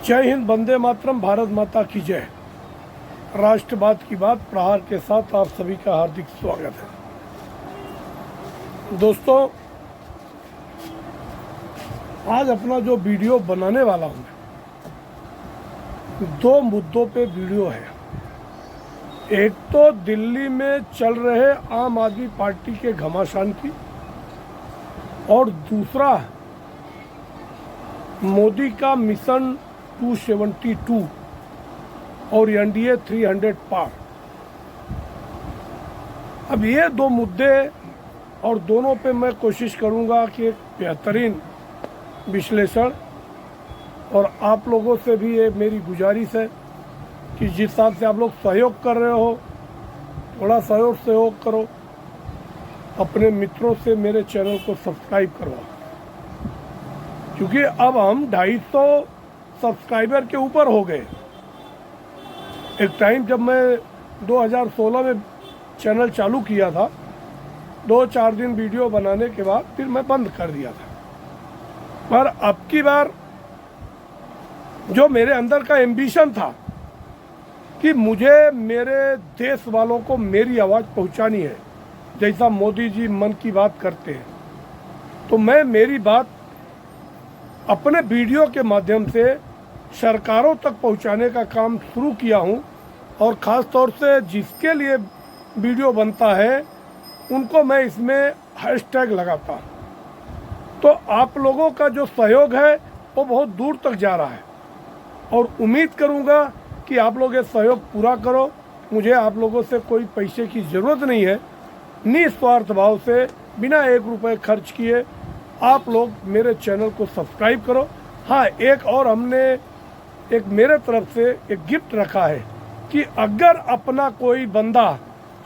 जय हिंद, वंदे मातरम, भारत माता की जय। राष्ट्रवाद की बात प्रहार के साथ आप सभी का हार्दिक स्वागत है। दोस्तों, आज अपना जो वीडियो बनाने वाला हूँ, दो मुद्दों पे वीडियो है। एक तो दिल्ली में चल रहे आम आदमी पार्टी के घमासान की, और दूसरा मोदी का मिशन 272 और एनडीए 300 पार। अब ये दो मुद्दे और दोनों पे मैं कोशिश करूंगा कि एक बेहतरीन विश्लेषण, और आप लोगों से भी ये मेरी गुजारिश है कि जिस हिसाब से आप लोग सहयोग कर रहे हो, थोड़ा सहयोग करो। अपने मित्रों से मेरे चैनल को सब्सक्राइब करवाओ, क्योंकि अब हम 250 सब्सक्राइबर के ऊपर हो गए। एक टाइम जब मैं 2016 में चैनल चालू किया था, 2-4 दिन वीडियो बनाने के बाद फिर मैं बंद कर दिया था। पर अब की बार जो मेरे अंदर का एम्बिशन था कि मुझे मेरे देश वालों को मेरी आवाज़ पहुंचानी है, जैसा मोदी जी मन की बात करते हैं, तो मैं मेरी बात अपने वीडियो के माध्यम से सरकारों तक पहुंचाने का काम शुरू किया हूं। और ख़ास तौर से जिसके लिए वीडियो बनता है उनको मैं इसमें हैशटैग लगाता हूं। तो आप लोगों का जो सहयोग है वो बहुत दूर तक जा रहा है, और उम्मीद करूंगा कि आप लोग ये सहयोग पूरा करो। मुझे आप लोगों से कोई पैसे की ज़रूरत नहीं है। निस्वार्थ भाव से बिना 1 रुपये खर्च किए आप लोग मेरे चैनल को सब्सक्राइब करो। हाँ, एक और हमने एक मेरे तरफ से एक गिफ्ट रखा है कि अगर अपना कोई बंदा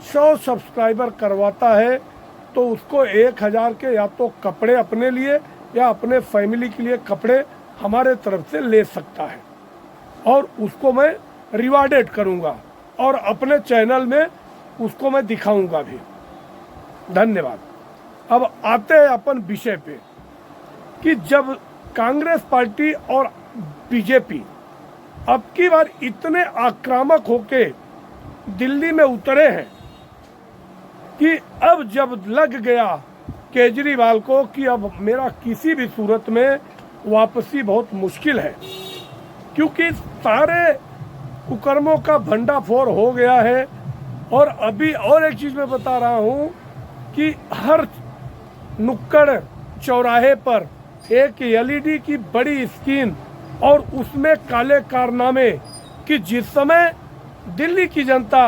100 सब्सक्राइबर करवाता है तो उसको 1000 के या तो कपड़े अपने लिए या अपने फैमिली के लिए कपड़े हमारे तरफ से ले सकता है, और उसको मैं रिवार्डेड करूँगा और अपने चैनल में उसको मैं दिखाऊंगा भी। धन्यवाद। अब आते हैं अपन विषय पे कि जब कांग्रेस पार्टी और बीजेपी अब की बार इतने आक्रामक होके दिल्ली में उतरे हैं कि अब जब लग गया केजरीवाल को कि अब मेरा किसी भी सूरत में वापसी बहुत मुश्किल है, क्योंकि सारे कुकर्मों का भंडाफोड़ हो गया है। और अभी और एक चीज़ मैं बता रहा हूँ कि हर नुक्कड़ चौराहे पर एक एलईडी की बड़ी स्क्रीन, और उसमें काले कारनामे कि जिस समय दिल्ली की जनता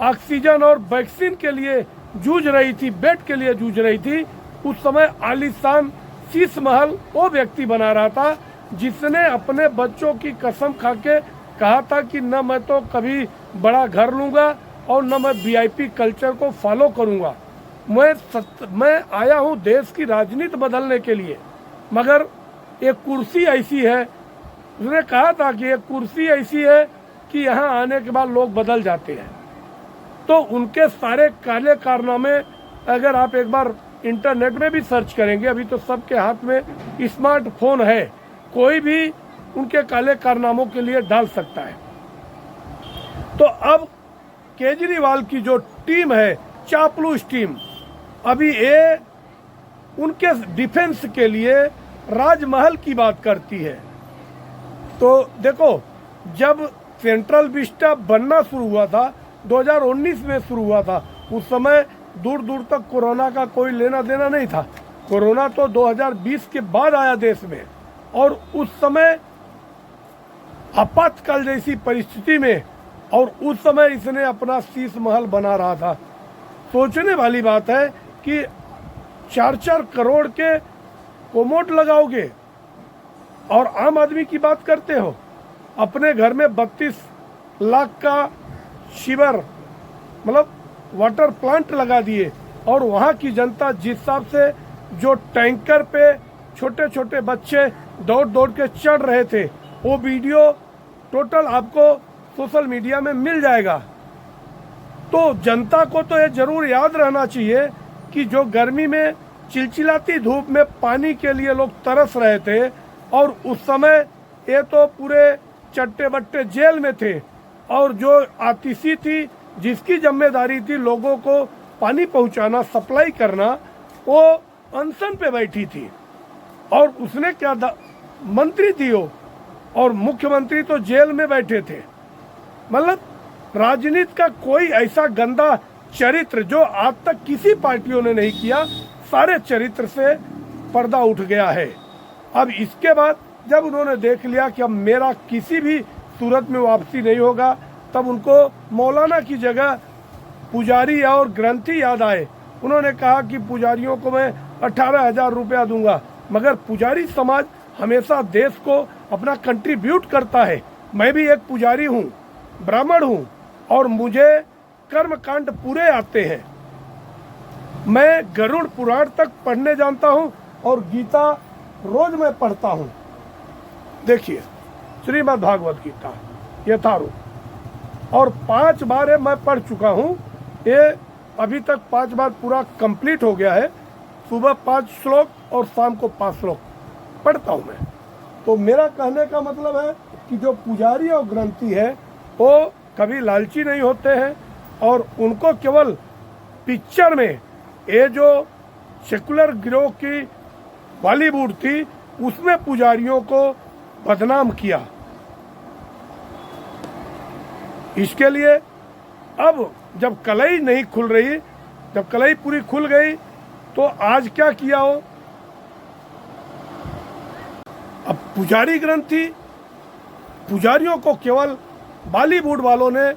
ऑक्सीजन और वैक्सीन के लिए जूझ रही थी, बेड के लिए जूझ रही थी, उस समय आलीशान शीश महल वो व्यक्ति बना रहा था जिसने अपने बच्चों की कसम खा के कहा था कि न मैं तो कभी बड़ा घर लूँगा और न मैं वीआईपी कल्चर को फॉलो करूँगा। मैं आया हूँ देश की राजनीति बदलने के लिए, मगर एक कुर्सी ऐसी है, उसने कहा था कि एक कुर्सी ऐसी है कि यहाँ आने के बाद लोग बदल जाते हैं। तो उनके सारे काले कारनामे अगर आप एक बार इंटरनेट में भी सर्च करेंगे, अभी तो सबके हाथ में स्मार्टफोन है, कोई भी उनके काले कारनामों के लिए डाल सकता है। तो अब केजरीवाल की जो टीम है, चापलूस टीम, अभी ये उनके डिफेंस के लिए राजमहल की बात करती है। तो देखो, जब सेंट्रल विस्टा बनना शुरू हुआ था, 2019 में शुरू हुआ था, उस समय दूर दूर तक कोरोना का कोई लेना देना नहीं था। कोरोना तो 2020 के बाद आया देश में, और उस समय आपातकाल जैसी परिस्थिति में, और उस समय इसने अपना शीश महल बना रहा था। सोचने वाली बात है कि 4-4 करोड़ के कोमोड लगाओगे और आम आदमी की बात करते हो। अपने घर में 32 लाख का शिवर मतलब वाटर प्लांट लगा दिए, और वहाँ की जनता जिस हिसाब से जो टैंकर पे छोटे छोटे बच्चे दौड़ दौड़ के चढ़ रहे थे, वो वीडियो टोटल आपको सोशल मीडिया में मिल जाएगा। तो जनता को तो ये जरूर याद रहना चाहिए कि जो गर्मी में चिलचिलाती धूप में पानी के लिए लोग तरस रहे थे, और उस समय ये तो पूरे चट्टे बट्टे जेल में थे, और जो आतिशी थी जिसकी जिम्मेदारी थी लोगों को पानी पहुंचाना, सप्लाई करना, वो अनशन पे बैठी थी। और उसने क्या मंत्री थी वो, और मुख्यमंत्री तो जेल में बैठे थे। मतलब राजनीति का कोई ऐसा गंदा चरित्र जो आज तक किसी पार्टियों ने नहीं किया, सारे चरित्र से पर्दा उठ गया है। अब इसके बाद जब उन्होंने देख लिया कि अब मेरा किसी भी सूरत में वापसी नहीं होगा, तब उनको मौलाना की जगह पुजारी और ग्रंथी याद आए। उन्होंने कहा कि पुजारियों को मैं 18,000 रुपया दूंगा, मगर पुजारी समाज हमेशा देश को अपना कंट्रीब्यूट करता है। मैं भी एक पुजारी हूँ, ब्राह्मण हूँ, और मुझे कर्मकांड पूरे आते हैं। मैं गरुड़ पुराण तक पढ़ने जानता हूँ और गीता रोज मैं पढ़ता हूँ। देखिए श्रीमद् भागवत गीता यथारूप, और 5 बार मैं पढ़ चुका हूँ। ये अभी तक 5 बार पूरा कंप्लीट हो गया है। सुबह 5 श्लोक और शाम को 5 श्लोक पढ़ता हूँ मैं। तो मेरा कहने का मतलब है कि जो पुजारी और ग्रंथी है वो कभी लालची नहीं होते हैं, और उनको केवल पिक्चर में, ये जो सेकुलर गिरोह की बॉलीवुड थी उसमें पुजारियों को बदनाम किया। इसके लिए अब जब कलई नहीं खुल रही, जब कलई पूरी खुल गई, तो आज क्या किया हो, अब पुजारी ग्रंथी, पुजारियों को केवल बॉलीवुड वालों ने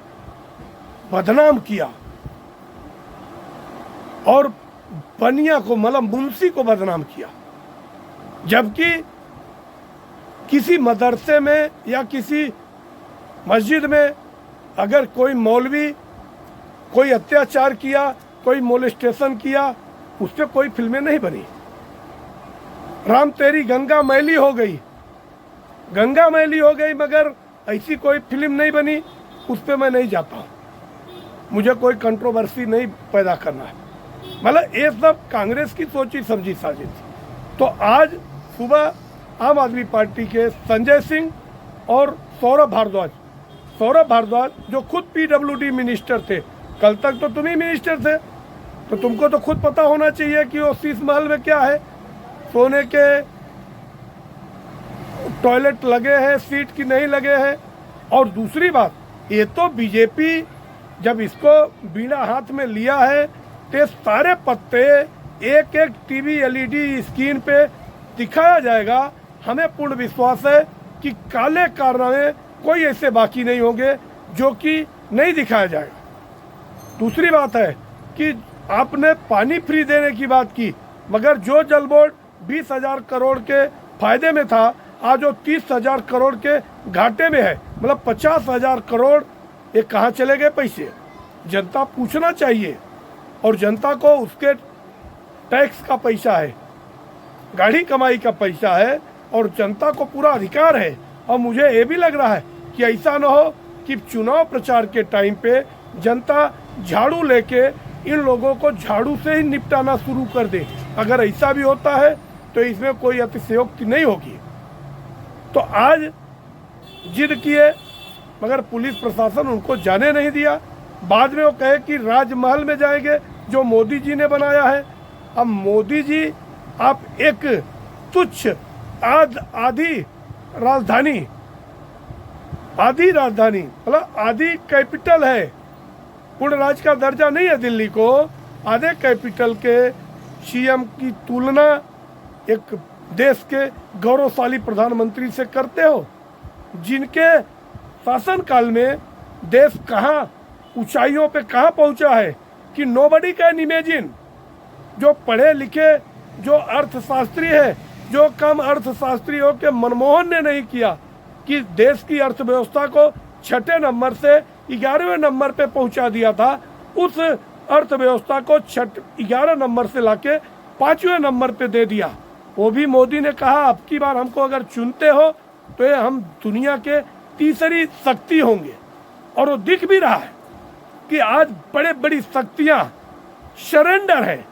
बदनाम किया, और बनिया को, मतलब मुंशी को बदनाम किया। जबकि किसी मदरसे में या किसी मस्जिद में अगर कोई मौलवी कोई अत्याचार किया, कोई मोलेस्टेशन किया, उस पर कोई फिल्में नहीं बनी। राम तेरी गंगा मैली हो गई, गंगा मैली हो गई, मगर ऐसी कोई फिल्म नहीं बनी। उस पर मैं नहीं जाता हूँ, मुझे कोई कंट्रोवर्सी नहीं पैदा करना है। मतलब ये सब कांग्रेस की सोची समझी साजिश थी। तो आज सुबह आम आदमी पार्टी के संजय सिंह और सौरभ भारद्वाज जो खुद पीडब्ल्यूडी मिनिस्टर थे, कल तक तो तुम ही मिनिस्टर थे, तो तुमको तो खुद पता होना चाहिए कि वो शीश महल में क्या है, सोने के टॉयलेट लगे हैं, सीट की नहीं लगे हैं। और दूसरी बात, ये तो बीजेपी जब इसको बिना हाथ में लिया है तो सारे पत्ते एक एक टीवी एलईडी स्क्रीन पे दिखाया जाएगा। हमें पूर्ण विश्वास है कि काले कारनामे कोई ऐसे बाकी नहीं होंगे जो कि नहीं दिखाया जाएगा। दूसरी बात है कि आपने पानी फ्री देने की बात की, मगर जो जल बोर्ड 20,000 करोड़ के फायदे में था, आज वो 30,000 करोड़ के घाटे में है। मतलब 50,000 करोड़ ये कहाँ चले गए पैसे, जनता पूछना चाहिए। और जनता को उसके टैक्स का पैसा है, गाड़ी कमाई का पैसा है, और जनता को पूरा अधिकार है। और मुझे ये भी लग रहा है कि ऐसा न हो कि चुनाव प्रचार के टाइम पे जनता झाड़ू लेके इन लोगों को झाड़ू से ही निपटाना शुरू कर दे। अगर ऐसा भी होता है तो इसमें कोई अतिशयोक्ति नहीं होगी। तो आज जिद किए, मगर पुलिस प्रशासन उनको जाने नहीं दिया। बाद में वो कहे कि राजमहल में जाएंगे जो मोदी जी ने बनाया है। अब मोदी जी, आप एक तुच्छ आधी राजधानी, मतलब आधी कैपिटल है, पूर्ण राज्य का दर्जा नहीं है दिल्ली को, आधे कैपिटल के सीएम की तुलना एक देश के गौरवशाली प्रधानमंत्री से करते हो, जिनके शासनकाल में देश कहाँ ऊंचाइयों पे कहाँ पहुंचा है कि नोबडी कैन इमेजिन। जो पढ़े लिखे, जो अर्थशास्त्री है, जो कम अर्थशास्त्री हो के मनमोहन ने नहीं किया कि देश की अर्थव्यवस्था को 6ठे नंबर से 11वें नंबर पे पहुंचा दिया था, उस अर्थव्यवस्था को 11 नंबर से लाके 5वें नंबर पे दे दिया। वो भी मोदी ने कहा अब की बार हमको अगर चुनते हो तो ये हम दुनिया के तीसरी शक्ति होंगे। और वो दिख भी रहा है कि आज बड़े बड़ी शक्तियां सरेंडर है।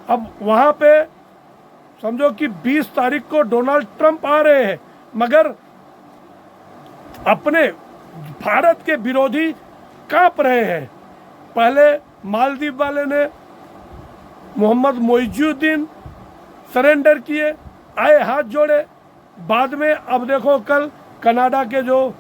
अब वहां पे समझो कि 20 तारीख को डोनाल्ड ट्रंप आ रहे हैं, मगर अपने भारत के विरोधी कांप रहे हैं। पहले मालदीव वाले ने मोहम्मद मोइजुद्दीन सरेंडर किए, आए हाथ जोड़े। बाद में अब देखो कल कनाडा के जो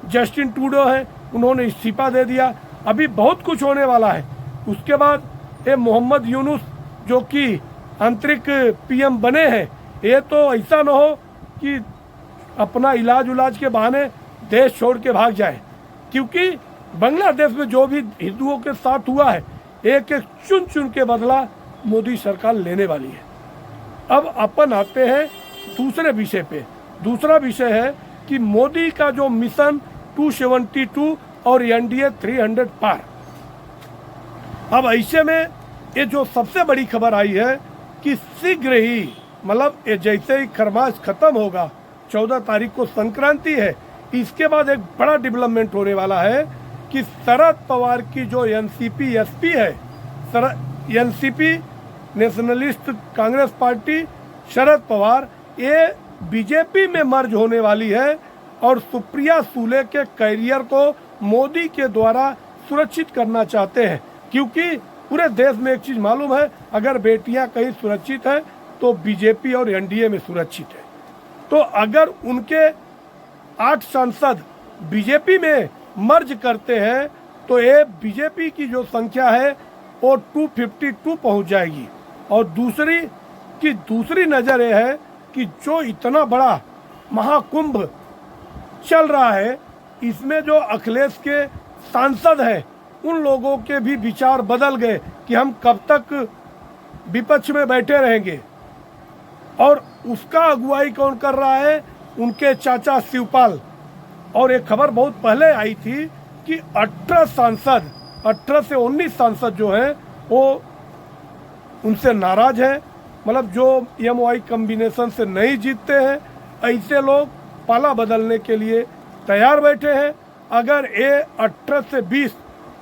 जस्टिन ट्रूडो हैं उन्होंने इस्तीफा दे दिया। अभी बहुत कुछ होने वाला है। उसके बाद ये मोहम्मद यूनुस जो कि आंतरिक पीएम बने हैं, ये तो ऐसा न हो कि अपना इलाज के बहाने देश छोड़ के भाग जाए, क्योंकि बांग्लादेश में जो भी हिंदुओं के साथ हुआ है एक एक चुन चुन के बदला मोदी सरकार लेने वाली है। अब अपन आते हैं दूसरे विषय पे। दूसरा विषय है कि मोदी का जो मिशन 272 और एनडीए 300 पार। अब ऐसे में ये जो सबसे बड़ी खबर आई है कि शीघ्र ही, मतलब ये जैसे ही खरमास खत्म होगा, 14 तारीख को संक्रांति है, इसके बाद एक बड़ा डेवलपमेंट होने वाला है कि शरद पवार की जो एनसीपी एसपी है, NCP nationalist Congress party Sharad Pawar, ये बीजेपी में मर्ज होने वाली है और सुप्रिया सुले के करियर को मोदी के द्वारा सुरक्षित करना चाहते हैं। क्योंकि पूरे देश में एक चीज मालूम है, अगर बेटियां कहीं सुरक्षित है तो बीजेपी और एनडीए में सुरक्षित है। तो अगर उनके 8 सांसद बीजेपी में मर्ज करते हैं तो ये बीजेपी की जो संख्या है वो 252 पहुंच जाएगी। और दूसरी नजर ये है कि जो इतना बड़ा महाकुंभ चल रहा है, इसमें जो अखिलेश के सांसद हैं उन लोगों के भी विचार बदल गए कि हम कब तक विपक्ष में बैठे रहेंगे। और उसका अगुवाई कौन कर रहा है? उनके चाचा शिवपाल। और एक खबर बहुत पहले आई थी कि 18 से 19 सांसद जो हैं वो उनसे नाराज हैं, मतलब जो एमवाई कॉम्बिनेशन से नहीं जीतते हैं, ऐसे लोग पाला बदलने के लिए तैयार बैठे हैं। अगर ये 18 से 20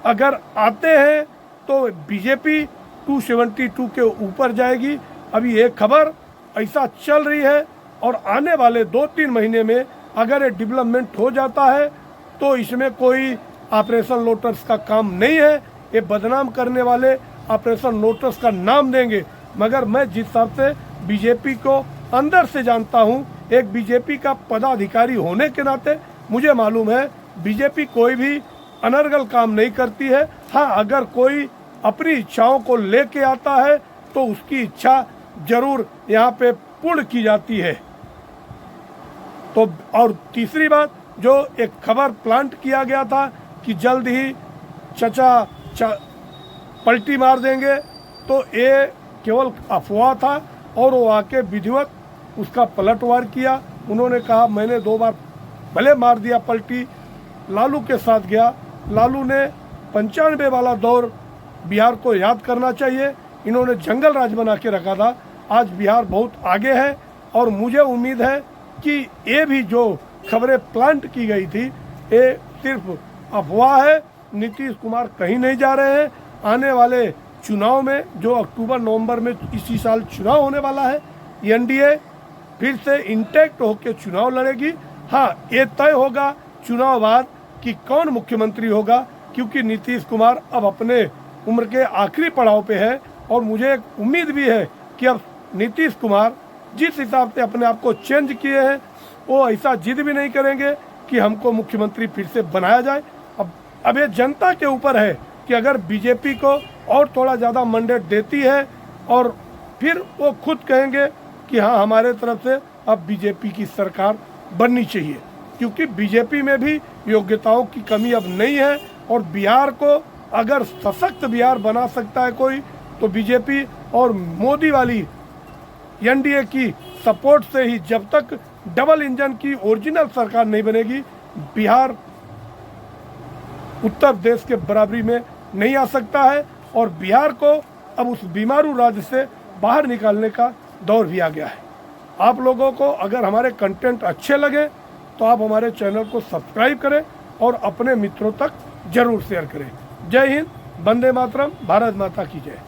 अगर आते हैं तो बीजेपी 272 के ऊपर जाएगी। अभी एक खबर ऐसा चल रही है और आने वाले 2-3 महीने में अगर ये डेवलपमेंट हो जाता है तो इसमें कोई ऑपरेशन लोटस का काम नहीं है। ये बदनाम करने वाले ऑपरेशन लोटस का नाम देंगे, मगर मैं जिस हिसाब से बीजेपी को अंदर से जानता हूँ, एक बीजेपी का पदाधिकारी होने के नाते मुझे मालूम है बीजेपी कोई भी अनर्गल काम नहीं करती है। हाँ, अगर कोई अपनी इच्छाओं को लेके आता है तो उसकी इच्छा जरूर यहाँ पे पूर्ण की जाती है। तो और तीसरी बात, जो एक खबर प्लांट किया गया था कि जल्द ही चचा पलटी मार देंगे, तो ये केवल अफवाह था और वो आके विधिवत उसका पलटवार किया। उन्होंने कहा मैंने 2 बार भले मार दिया पलटी, लालू के साथ गया। लालू ने 95 वाला दौर बिहार को याद करना चाहिए। इन्होंने जंगल राज बना के रखा था। आज बिहार बहुत आगे है और मुझे उम्मीद है कि ये भी जो खबरें प्लांट की गई थी ये सिर्फ अफवाह है। नीतीश कुमार कहीं नहीं जा रहे हैं। आने वाले चुनाव में जो अक्टूबर-नवंबर में इसी साल चुनाव होने वाला है, एनडीए फिर से इंटैक्ट होकर चुनाव लड़ेगी। हाँ, ये तय होगा चुनाव बाद कि कौन मुख्यमंत्री होगा, क्योंकि नीतीश कुमार अब अपने उम्र के आखिरी पड़ाव पे है। और मुझे एक उम्मीद भी है कि अब नीतीश कुमार जिस हिसाब से अपने आप को चेंज किए हैं वो ऐसा जिद भी नहीं करेंगे कि हमको मुख्यमंत्री फिर से बनाया जाए। अब ये जनता के ऊपर है कि अगर बीजेपी को और थोड़ा ज़्यादा मैंडेट देती है और फिर वो खुद कहेंगे कि हाँ, हमारे तरफ से अब बीजेपी की सरकार बननी चाहिए, क्योंकि बीजेपी में भी योग्यताओं की कमी अब नहीं है। और बिहार को अगर सशक्त बिहार बना सकता है कोई, तो बीजेपी और मोदी वाली एनडीए की सपोर्ट से ही, जब तक डबल इंजन की ओरिजिनल सरकार नहीं बनेगी, बिहार उत्तर प्रदेश के बराबरी में नहीं आ सकता है। और बिहार को अब उस बीमारू राज्य से बाहर निकालने का दौर भी आ गया है। आप लोगों को अगर हमारे कंटेंट अच्छे लगे तो आप हमारे चैनल को सब्सक्राइब करें और अपने मित्रों तक जरूर शेयर करें। जय हिंद, वंदे मातरम, भारत माता की जय।